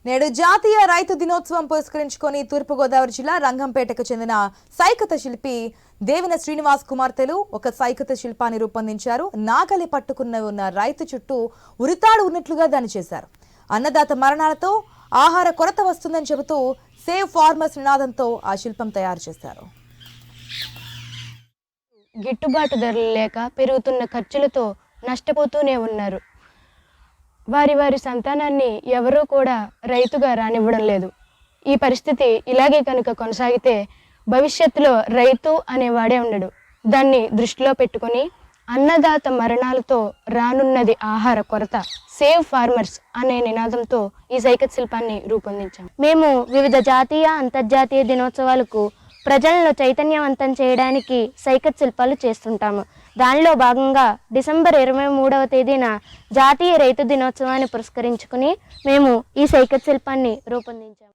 నేడు జాతీయ రైతు దినోత్సవం పురస్కరించుకొని తూర్పుగోదావరి జిల్లా రంగంపేటకు చెందిన సైకత శిల్పి దేవిన శ్రీనివాస్ కుమార్తెలు ఒక సైకత శిల్పాన్ని రూపొందించారు. నాగలి పట్టుకున్న ఉన్న రైతు చుట్టూ ఉరితాడు ఉన్నట్లుగా దాన్ని చేశారు. అన్నదాత మరణాలతో ఆహార కొరత వస్తుందని చెబుతూ సేవ్ ఫార్మర్స్ నినాదంతో ఆ శిల్పం తయారు చేశారు. గిట్టుబాటు ధరలు లేక పెరుగుతున్న ఖర్చులతో నష్టపోతూనే ఉన్నారు. వారి సంతానాన్ని ఎవరూ కూడా రైతుగా రానివ్వడం లేదు. ఈ పరిస్థితి ఇలాగే కనుక కొనసాగితే భవిష్యత్తులో రైతు అనేవాడే ఉండడు. దాన్ని దృష్టిలో పెట్టుకొని అన్నదాత మరణాలతో రానున్నది ఆహార కొరత, సేవ్ ఫార్మర్స్ అనే నినాదంతో ఈ సైకత్ శిల్పాన్ని రూపొందించాం. మేము వివిధ జాతీయ అంతర్జాతీయ దినోత్సవాలకు ప్రజలను చైతన్యవంతం చేయడానికి సైకత్ శిల్పాలు చేస్తుంటాము. దానిలో భాగంగా డిసెంబర్ 23వ తేదీన జాతీయ రైతు దినోత్సవాన్ని పురస్కరించుకుని మేము ఈ సైకత్ శిల్పాన్ని రూపొందించాము.